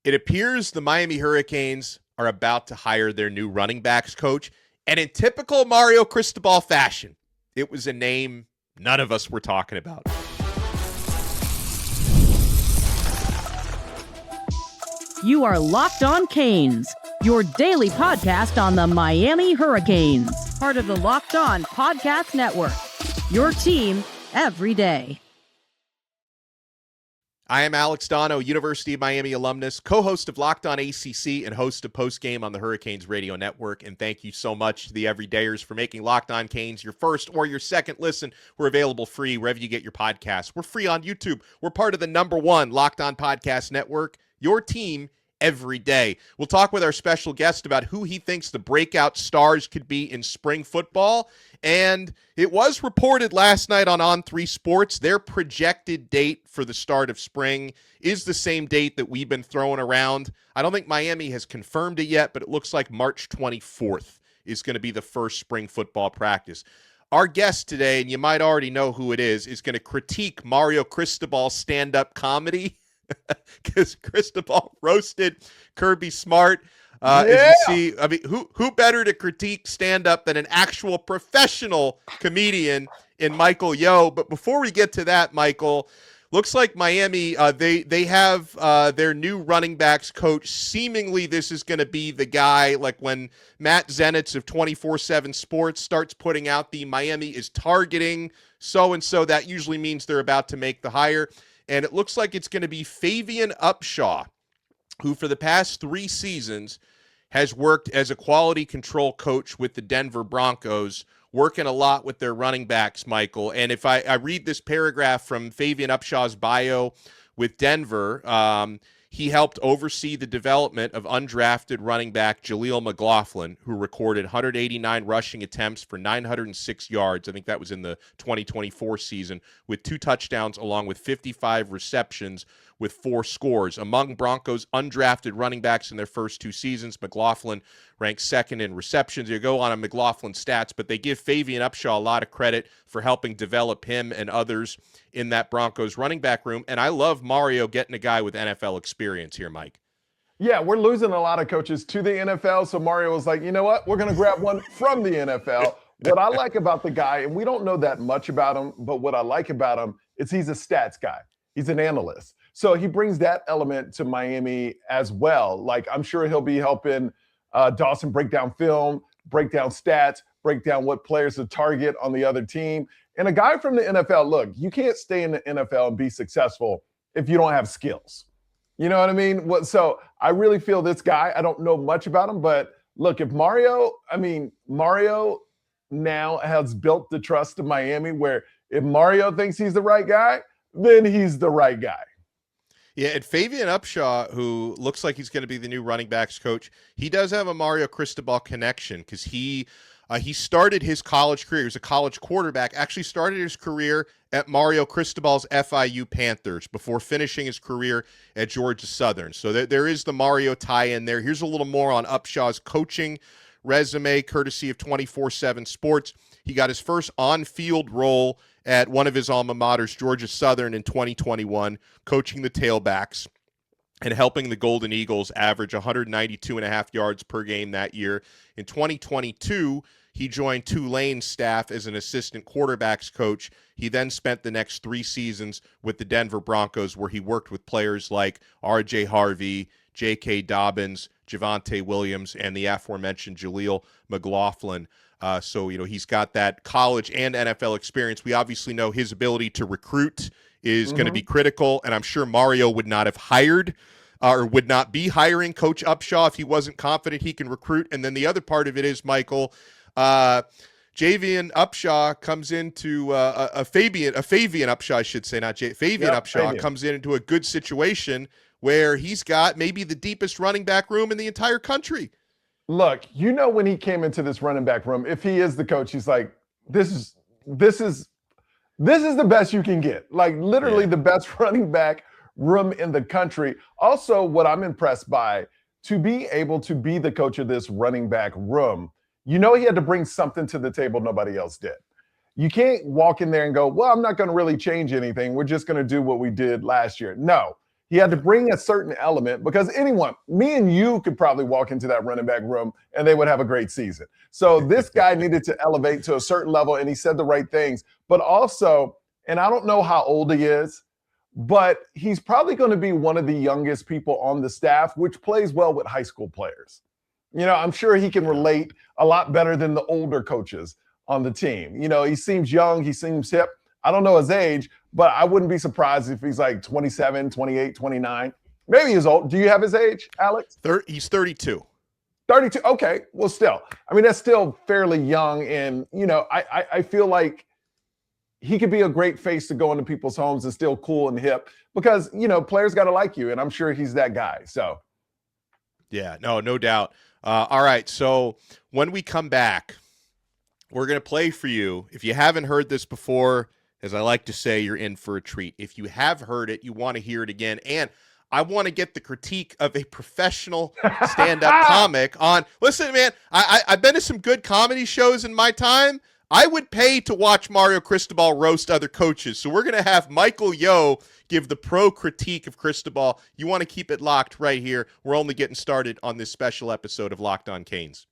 It appears the Miami Hurricanes are about to hire their new running backs coach, and in typical Mario Cristobal fashion, it was a name none of us were talking about. You are Locked On Canes, your daily podcast on the Miami Hurricanes, part of the Locked On Podcast Network, your team every day. I am Alex Donno, University of Miami alumnus, co-host of Locked On ACC and host of Postgame on the Hurricanes Radio Network. And thank you so much to the everydayers for making Locked On Canes your first or your second listen. We're available free wherever you get your podcasts. We're free on YouTube. We're part of the #1 Locked On Podcast Network, your team every day. We'll talk with our special guest about who he thinks the breakout stars could be in spring football. And it was reported last night on On3 Sports, their projected date for the start of spring is the same date that we've been throwing around. I don't think Miami has confirmed it yet, but it looks like March 24th is going to be the first spring football practice. Our guest today, and you might already know who it is going to critique Mario Cristobal's stand-up comedy because Cristobal roasted Kirby Smart. As you see, I mean, who better to critique stand-up than an actual professional comedian in Michael Yo? But before we get to that, Michael, looks like Miami, they have their new running backs coach. Seemingly this is going to be the guy, like when Matt Zenitz of 24/7 Sports starts putting out the Miami is targeting so-and-so, that usually means they're about to make the hire. And it looks like it's going to be Favian Upshaw, who for the past 3 seasons has worked as a quality control coach with the Denver Broncos, working a lot with their running backs, Michael. And if I read this paragraph from Favian Upshaw's bio with Denver, he helped oversee the development of undrafted running back Jaleel McLaughlin, who recorded 189 rushing attempts for 906 yards. I think that was in the 2024 season, with 2 touchdowns along with 55 receptions with 4 scores. Among Broncos undrafted running backs in their first 2 seasons, McLaughlin ranked 2nd in receptions. You go on McLaughlin's stats, but they give Favian Upshaw a lot of credit for helping develop him and others in that Broncos running back room. And I love Mario getting a guy with NFL experience here, Mike. Yeah, we're losing a lot of coaches to the NFL, so Mario was like, you know what? We're going to grab one from the NFL. What I like about the guy, and we don't know that much about him, but what I like about him is he's a stats guy. He's an analyst. So he brings that element to Miami as well. Like, I'm sure he'll be helping Dawson break down film, break down stats, break down what players to target on the other team. And a guy from the NFL, look, you can't stay in the NFL and be successful if you don't have skills. You know what I mean? So I really feel this guy, I don't know much about him, but look, if Mario now has built the trust of Miami where if Mario thinks he's the right guy, then he's the right guy. Yeah, and Favian Upshaw, who looks like he's going to be the new running backs coach, he does have a Mario Cristobal connection because he started his college career. He was a college quarterback, actually started his career at Mario Cristobal's FIU Panthers before finishing his career at Georgia Southern. So there is the Mario tie-in there. Here's a little more on Upshaw's coaching resume, courtesy of 24/7 Sports. He got his first on-field role at one of his alma maters, Georgia Southern, in 2021, coaching the tailbacks and helping the Golden Eagles average 192.5 yards per game that year. In 2022, he joined Tulane's staff as an assistant quarterbacks coach. He then spent the next 3 seasons with the Denver Broncos, where he worked with players like R.J. Harvey, J.K. Dobbins, Javonte Williams, and the aforementioned Jaleel McLaughlin. So, he's got that college and NFL experience. We obviously know his ability to recruit is going to be critical, and I'm sure Mario would not have hired or would not be hiring Coach Upshaw if he wasn't confident he can recruit. And then the other part of it is, Michael, Favian Upshaw comes into Favian Upshaw, I should say, not Favian Upshaw comes into a good situation where he's got maybe the deepest running back room in the entire country. Look, when he came into this running back room, if he is the coach, he's like, this is the best you can get. Like literally the best running back room in the country. Also, what I'm impressed by, to be able to be the coach of this running back room, he had to bring something to the table nobody else did. You can't walk in there and go, well, I'm not going to really change anything. We're just going to do what we did last year. No, He had to bring a certain element because anyone, me and you could probably walk into that running back room and they would have a great season. So this guy needed to elevate to a certain level, and he said the right things. But also, and I don't know how old he is, but he's probably going to be one of the youngest people on the staff, which plays well with high school players. I'm sure he can relate a lot better than the older coaches on the team. He seems young, he seems hip. I don't know his age, but I wouldn't be surprised if he's like 27, 28, 29. Maybe he's old. Do you have his age, Alex? He's 32. 32. Okay. Well, still, that's still fairly young. And, I feel like he could be a great face to go into people's homes and still cool and hip because, players got to like you. And I'm sure he's that guy. So. Yeah, no doubt. All right. So when we come back, we're going to play for you. If you haven't heard this before, as I like to say, you're in for a treat. If you have heard it, you want to hear it again. And I want to get the critique of a professional stand-up comic on. Listen, man, I've been to some good comedy shows in my time. I would pay to watch Mario Cristobal roast other coaches. So we're going to have Michael Yo give the pro critique of Cristobal. You want to keep it locked right here. We're only getting started on this special episode of Locked On Canes.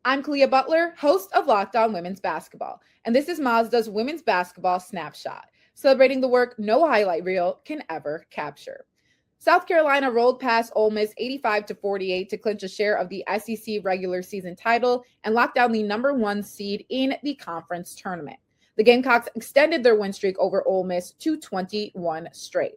I'm Kalia Butler, host of Locked On Women's Basketball, and this is Mazda's Women's Basketball Snapshot, celebrating the work no highlight reel can ever capture. South Carolina rolled past Ole Miss 85-48 to clinch a share of the SEC regular season title and lock down the number 1 seed in the conference tournament. The Gamecocks extended their win streak over Ole Miss to 21 straight.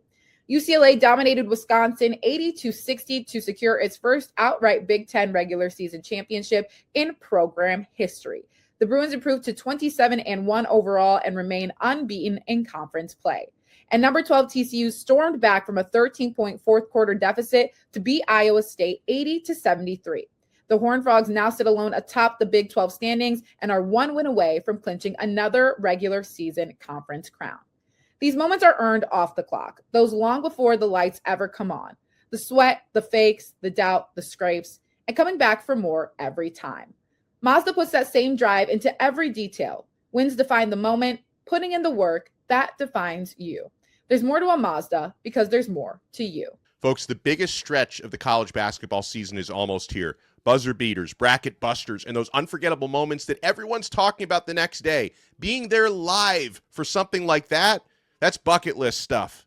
UCLA dominated Wisconsin 80-60 to secure its first outright Big Ten regular season championship in program history. The Bruins improved to 27-1 overall and remain unbeaten in conference play. And number 12 TCU stormed back from a 13-point fourth quarter deficit to beat Iowa State 80-73. The Horned Frogs now sit alone atop the Big 12 standings and are 1 win away from clinching another regular season conference crown. These moments are earned off the clock, those long before the lights ever come on. The sweat, the fakes, the doubt, the scrapes, and coming back for more every time. Mazda puts that same drive into every detail. Wins define the moment, putting in the work, that defines you. There's more to a Mazda because there's more to you. Folks, the biggest stretch of the college basketball season is almost here. Buzzer beaters, bracket busters, and those unforgettable moments that everyone's talking about the next day. Being there live for something like that, that's bucket list stuff.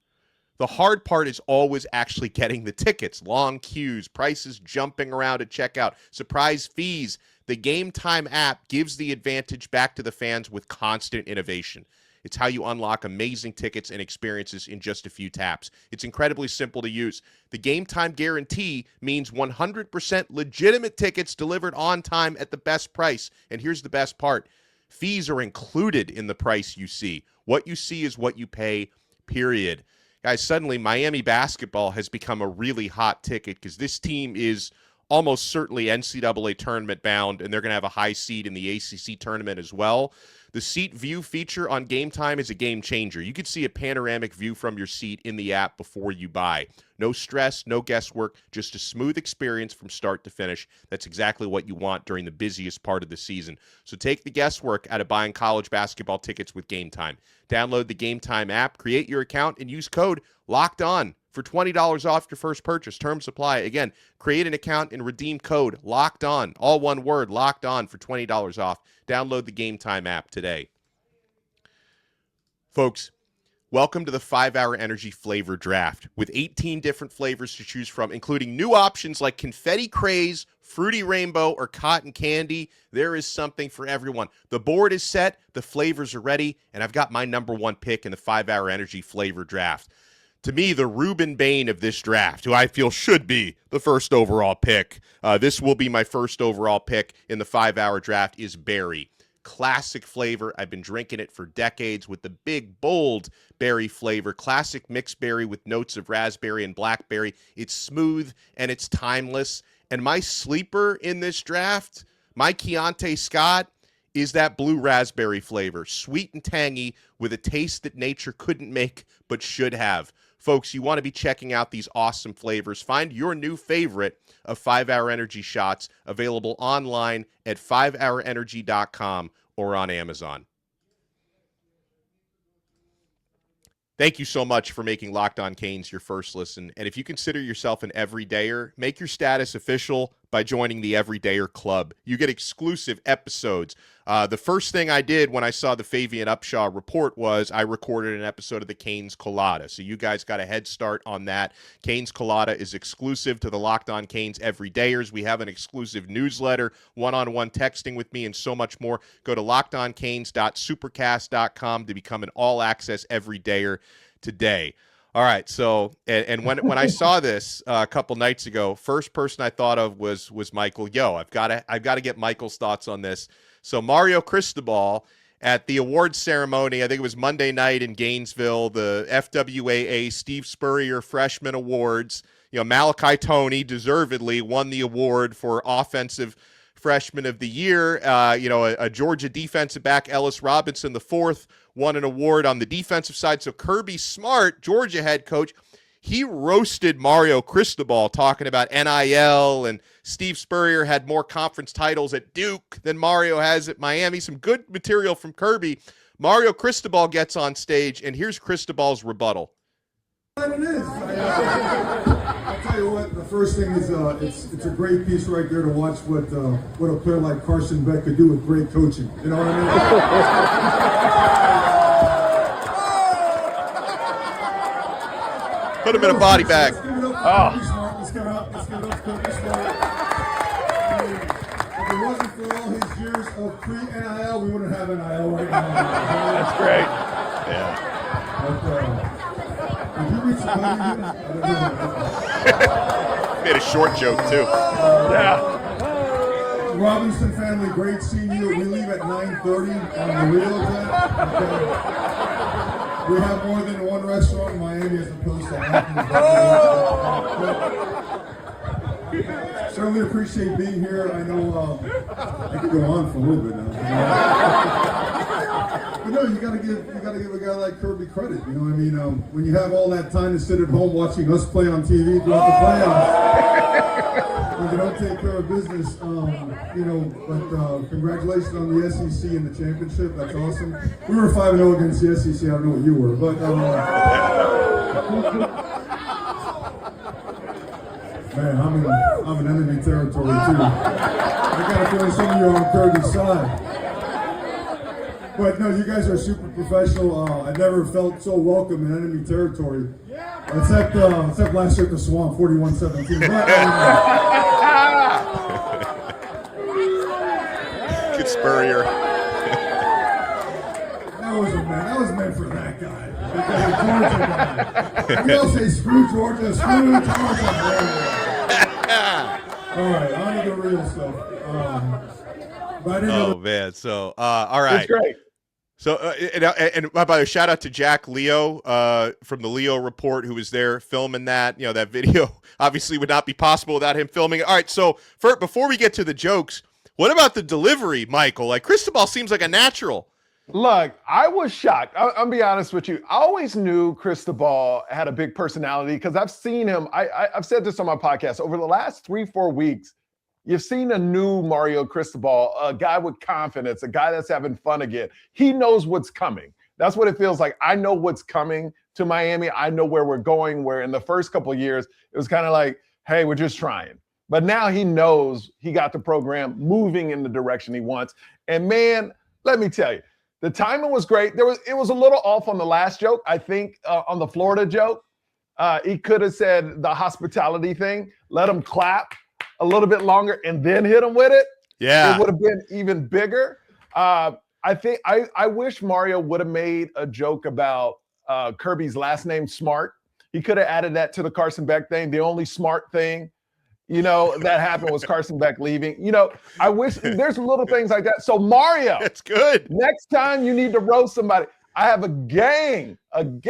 The hard part is always actually getting the tickets. Long queues, prices jumping around at checkout, surprise fees. The Game Time app gives the advantage back to the fans with constant innovation. It's how you unlock amazing tickets and experiences in just a few taps. It's incredibly simple to use. The Game Time guarantee means 100% legitimate tickets delivered on time at the best price. And here's the best part. Fees are included in the price you see. What you see is what you pay, period. Guys, suddenly Miami basketball has become a really hot ticket because this team is almost certainly NCAA tournament bound, and they're going to have a high seed in the ACC tournament as well. The seat view feature on Game Time is a game changer. You can see a panoramic view from your seat in the app before you buy. No stress, no guesswork, just a smooth experience from start to finish. That's exactly what you want during the busiest part of the season. So take the guesswork out of buying college basketball tickets with Game Time. Download the Game Time app, create your account, and use code LOCKEDON for $20 off your first purchase. Terms apply. Again, create an account and redeem code LOCKEDON, all one word, locked on, for $20 off. Download the Game Time app today. Folks, welcome to the 5-Hour Energy Flavor Draft with 18 different flavors to choose from, including new options like Confetti Craze, Fruity Rainbow, or Cotton Candy. There is something for everyone. The board is set, the flavors are ready, and I've got my number 1 pick in the 5-Hour Energy Flavor Draft. To me, the Reuben Bain of this draft, who I feel should be the first overall pick, this will be my first overall pick in the 5-Hour Draft, is berry. Classic flavor. I've been drinking it for decades with the big, bold berry flavor. Classic mixed berry with notes of raspberry and blackberry. It's smooth and it's timeless. And my sleeper in this draft, my Keontae Scott, is that blue raspberry flavor. Sweet and tangy with a taste that nature couldn't make but should have. Folks, you want to be checking out these awesome flavors. Find your new favorite of 5-Hour Energy shots available online at 5hourenergy.com or on Amazon. Thank you so much for making Locked On Canes your first listen. And if you consider yourself an everydayer, make your status official by joining the Everydayer Club. You get exclusive episodes. The first thing I did when I saw the Favian Upshaw report was I recorded an episode of the Canes Colada. So you guys got a head start on that. Canes Colada is exclusive to the Locked On Canes Everydayers. We have an exclusive newsletter, one-on-one texting with me, and so much more. Go to lockedoncanes.supercast.com to become an all-access everydayer today. All right, so and when I saw this a couple nights ago, first person I thought of was Michael. I've got to get Michael's thoughts on this. So Mario Cristobal at the awards ceremony, I think it was Monday night in Gainesville, the FWAA Steve Spurrier Freshman Awards. Malachi Toney deservedly won the award for Offensive Freshman of the Year. A Georgia defensive back, Ellis Robinson, the fourth, won an award on the defensive side. So Kirby Smart, Georgia head coach, he roasted Mario Cristobal talking about NIL, and Steve Spurrier had more conference titles at Duke than Mario has at Miami. Some good material from Kirby. Mario Cristobal gets on stage, and here's Cristobal's rebuttal. It is. I'll tell you what, the first thing is it's a great piece right there to watch what a player like Carson Beck could do with great coaching. You know what I mean? Put him in a body bag. Let's give it up. Let's give it up. Kirby Smart. If it wasn't for all his years of pre-NIL, we wouldn't have NIL right now. That's great. Yeah. Did you reach the Made a short joke, too. Yeah. Robinson family, great senior. We leave at 9:30 on the real jet. Okay. We have more than one restaurant in Miami as opposed to certainly appreciate being here. I know I could go on for a little bit now. But no, you gotta give a guy like Kirby credit. You know what I mean? When you have all that time to sit at home watching us play on TV throughout the playoffs, when you don't take care of business, but congratulations on the SEC and the championship. That's awesome. We were 5-0 against the SEC. I don't know what you were, but man, I'm in enemy territory too. I got a feeling some of you are on Kirby's side. But no, you guys are super professional. I never felt so welcome in enemy territory, except last year at the Swamp, 41-17. Good Spurrier. That was meant for that guy. We all say screw Georgia, screw Georgia. All right, on to the real stuff. Man. So, all right. That's great. So, and by the way, shout out to Jack Leo from the Leo Report, who was there filming that. That video obviously would not be possible without him filming it. All right, so before we get to the jokes, what about the delivery, Michael? Like, Cristobal seems like a natural. Look, I was shocked. I'll be honest with you. I always knew Cristobal had a big personality because I've seen him. I've said this on my podcast. Over the last 3-4 weeks, you've seen a new Mario Cristobal, a guy with confidence, a guy that's having fun again. He knows what's coming. That's what it feels like. I know what's coming to Miami. I know where we're going, where in the first couple of years, it was kind of like, hey, we're just trying. But now he knows he got the program moving in the direction he wants. And man, let me tell you, the timing was great. It was a little off on the last joke. I think on the Florida joke, he could have said the hospitality thing, let him clap a little bit longer and then hit him with it. Yeah. It would have been even bigger. I think I wish Mario would have made a joke about Kirby's last name, Smart. He could have added that to the Carson Beck thing. The only smart thing, that happened was Carson Beck leaving. I wish there's little things like that. So Mario, That's good. next time you need to roast somebody, I have a gang of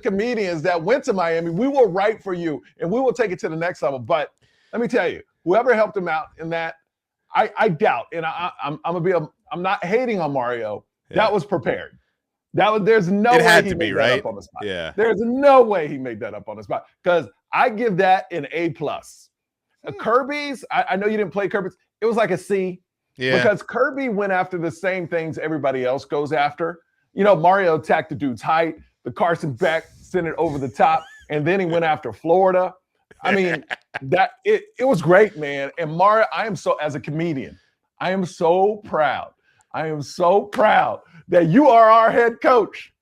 comedians that went to Miami. We will write for you and we will take it to the next level. But let me tell you, whoever helped him out in that, I doubt, and I'm not hating on Mario. Yeah. That was prepared. There's no way he made that up on the spot. Yeah. There's no way he made that up on the spot because I give that an A+. Kirby's, I know you didn't play Kirby's. It was like a C. Yeah. Because Kirby went after the same things everybody else goes after. Mario attacked the dude's height, the Carson Beck sent it over the top, and then he went after Florida. I mean, it was great, man. And Mario, as a comedian, I am so proud. I am so proud that you are our head coach.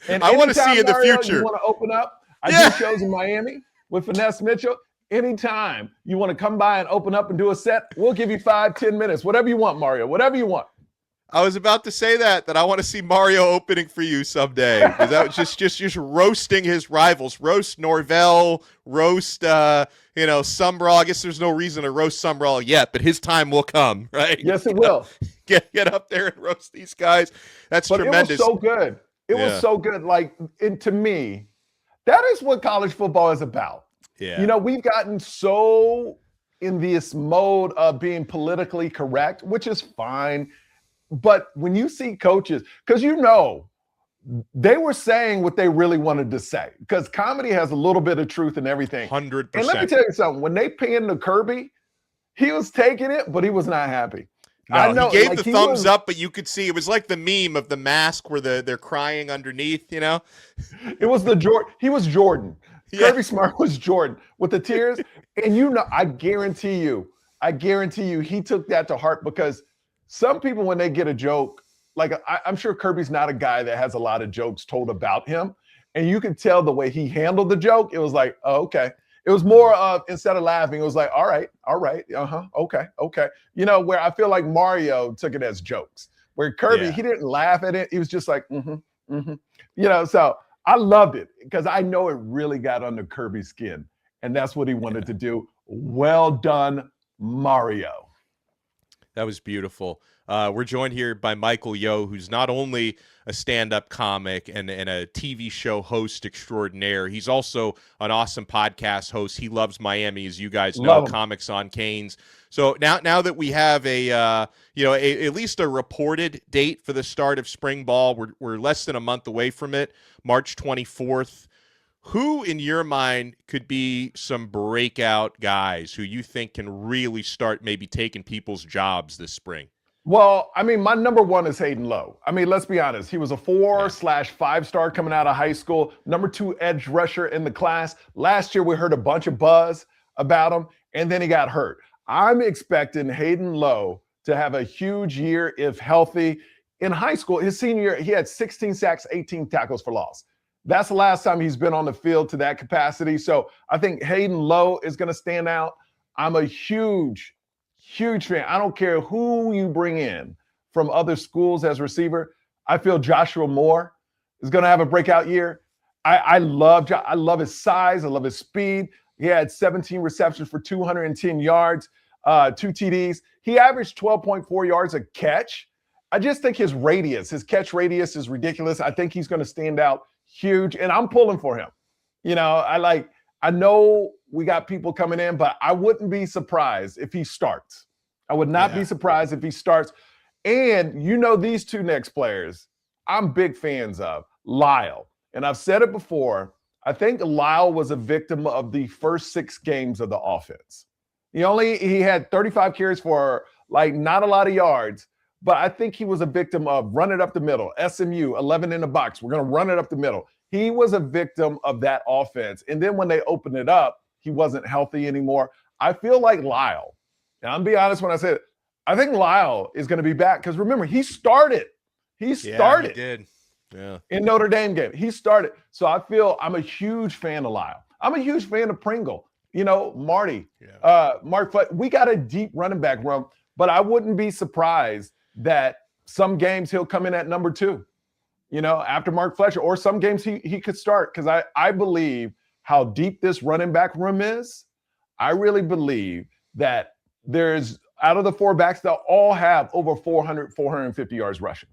And I want to see in the Mario, future. You want to open up? I do shows in Miami with Finesse Mitchell. Anytime you want to come by and open up and do a set, we'll give you 5-10 minutes, whatever you want, Mario, whatever you want. I was about to say that I want to see Mario opening for you someday. Because that was just roasting his rivals. Roast Norvell, roast Sumrall. I guess there's no reason to roast Sumrall yet, but his time will come, right? Yes, it will. Get up there and roast these guys. That's tremendous. It was so good. It was so good. Like, to me, that is what college football is about. Yeah. You know, we've gotten so in this mode of being politically correct, which is fine. But when you see coaches, because they were saying what they really wanted to say, because comedy has a little bit of truth in everything. 100%. And let me tell you something. When they panned to Kirby, he was taking it, but he was not happy. No, I know, he gave the thumbs up, but you could see it was like the meme of the mask where they're crying underneath, you know? It was he was Jordan. Yeah. Kirby Smart was Jordan with the tears. And I guarantee you, he took that to heart, because some people, when they get a joke, like I'm sure Kirby's not a guy that has a lot of jokes told about him. And you could tell the way he handled the joke. It was like, oh, okay. It was more of, instead of laughing, it was like, all right, okay. You know, where I feel like Mario took it as jokes. Where Kirby, he didn't laugh at it. He was just like, You know, so I loved it, because I know it really got under Kirby's skin. And that's what he wanted to do. Well done, Mario. That was beautiful. We're joined here by Michael Yo, who's not only a stand-up comic and a TV show host extraordinaire, he's also an awesome podcast host. He loves Miami, as you guys know, Comics on Canes. So now that we have at least a reported date for the start of spring ball, we're less than a month away from it, March 24th. Who, in your mind, could be some breakout guys who you think can really start maybe taking people's jobs this spring? Well, I mean, my number one is Hayden Lowe. I mean, let's be honest. He was a 4/5-star coming out of high school, number 2 edge rusher in the class. Last year, we heard a bunch of buzz about him, and then he got hurt. I'm expecting Hayden Lowe to have a huge year if healthy. In high school, his senior year, he had 16 sacks, 18 tackles for loss. That's the last time he's been on the field to that capacity. So I think Hayden Lowe is going to stand out. I'm a huge fan. I don't care who you bring in from other schools as receiver. I feel Joshua Moore is going to have a breakout year. I love his size. I love his speed. He had 17 receptions for 210 yards, 2 TDs. He averaged 12.4 yards a catch. I just think his catch radius is ridiculous. I think he's going to stand out huge, and I'm pulling for him. You know, I know we got people coming in, but I wouldn't be surprised if he starts. I would not be surprised if he starts. And these two next players, I'm big fans of. Lyle. And I've said it before, I think Lyle was a victim of the first 6 games of the offense. He had 35 carries for not a lot of yards, but I think he was a victim of run it up the middle. SMU, 11 in the box. We're going to run it up the middle. He was a victim of that offense. And then when they opened it up, he wasn't healthy anymore. I feel like Lyle, and I'm being honest when I say it, I think Lyle is going to be back, because remember, he started. He did. Yeah. In Notre Dame game. He started. So I'm a huge fan of Lyle. I'm a huge fan of Pringle. Marty, Mark Fletcher. We got a deep running back room, but I wouldn't be surprised that some games he'll come in at number 2, after Mark Fletcher, or some games he could start, because I believe how deep this running back room is. I really believe that there's, out of the 4 backs, they'll all have over 400, 450 yards rushing.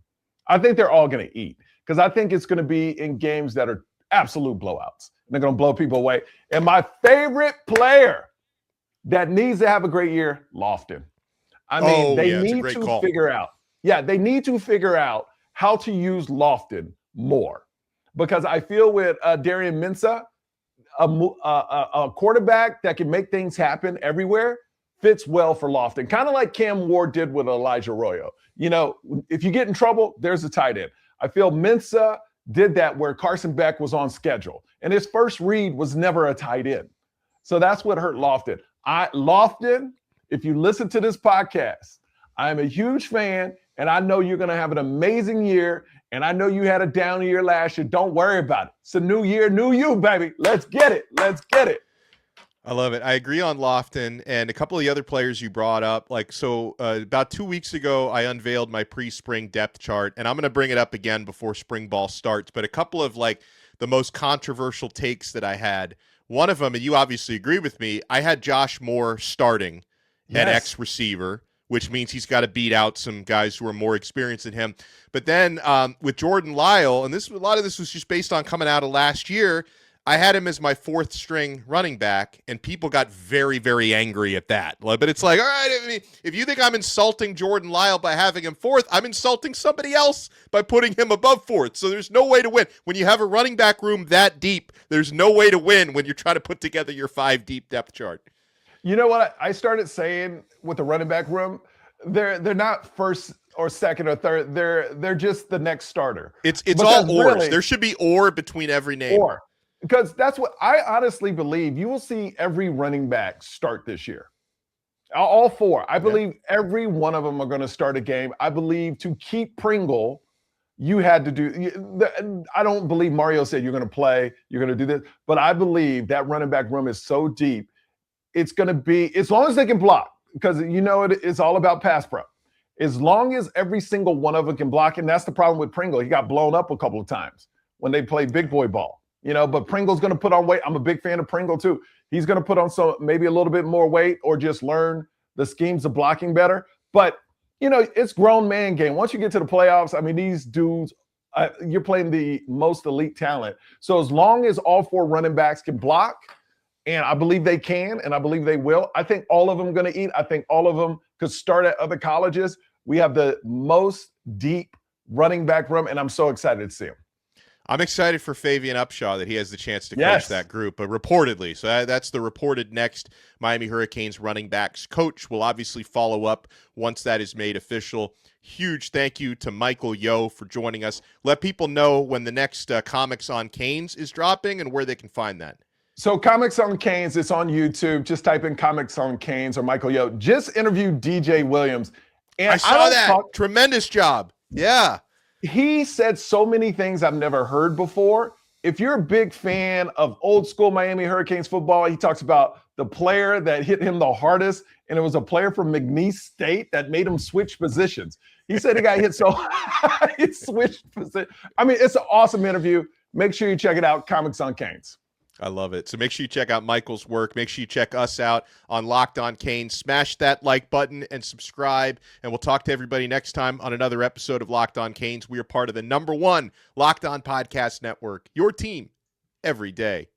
I think they're all going to eat, because I think it's going to be in games that are absolute blowouts. They're going to blow people away. And my favorite player that needs to have a great year, Lofton. I mean, they need to figure out. Yeah, they need to figure out how to use Lofton more, because I feel with Darian Mensah, a quarterback that can make things happen everywhere, fits well for Lofton. Kind of like Cam Ward did with Elijah Arroyo. If you get in trouble, there's a tight end. I feel Mensah did that where Carson Beck was on schedule. And his first read was never a tight end. So that's what hurt Lofton. Lofton, if you listen to this podcast, I'm a huge fan, and I know you're going to have an amazing year, and I know you had a down year last year. Don't worry about it. It's a new year, new you, baby. Let's get it. Let's get it. I love it. I agree on Lofton and a couple of the other players you brought up. About 2 weeks ago, I unveiled my pre-spring depth chart, and I'm going to bring it up again before spring ball starts. But a couple of the most controversial takes that I had. One of them, and you obviously agree with me, I had Josh Moore starting at X receiver, which means he's got to beat out some guys who are more experienced than him. But then with Jordan Lyle, and a lot of this was just based on coming out of last year, I had him as my fourth string running back, and people got very, very angry at that. But it's like, all right, I mean, if you think I'm insulting Jordan Lyle by having him fourth, I'm insulting somebody else by putting him above fourth. So there's no way to win. When you have a running back room that deep, there's no way to win when you're trying to put together your 5-deep depth chart. You know what I started saying with the running back room? They're not first or second or third. They're just the next starter. It's all ors. Really, there should be or between every name. Or. Because that's what I honestly believe. You will see every running back start this year. All four. I believe every one of them are going to start a game. I believe to keep Pringle, you had to do – I don't believe Mario said you're going to play, you're going to do this. But I believe that running back room is so deep, it's going to be – as long as they can block, because it's all about pass pro. As long as every single one of them can block, and that's the problem with Pringle. He got blown up a couple of times when they played big boy ball. But Pringle's going to put on weight. I'm a big fan of Pringle too. He's going to put on maybe a little bit more weight or just learn the schemes of blocking better. But, it's grown man game. Once you get to the playoffs, I mean, these dudes, you're playing the most elite talent. So as long as all four running backs can block, and I believe they can, and I believe they will, I think all of them are going to eat. I think all of them could start at other colleges. We have the most deep running back room, and I'm so excited to see him. I'm excited for Favian Upshaw that he has the chance to coach that group, but reportedly. So that's the reported next Miami Hurricanes running backs coach. We'll obviously follow up once that is made official. Huge thank you to Michael Yo for joining us. Let people know when the next Comics on Canes is dropping and where they can find that. So Comics on Canes, it's on YouTube. Just type in Comics on Canes or Michael Yo. Just interviewed DJ Williams. And I saw that. Tremendous job. Yeah. He said so many things I've never heard before. If you're a big fan of old school Miami Hurricanes football, he talks about the player that hit him the hardest, and it was a player from McNeese State that made him switch positions. He said he got hit so he switched positions. I mean, it's an awesome interview. Make sure you check it out, Comics on Canes. I love it. So make sure you check out Michael's work. Make sure you check us out on Locked On Canes. Smash that like button and subscribe. And we'll talk to everybody next time on another episode of Locked On Canes. We are part of the #1 Locked On Podcast Network. Your team every day.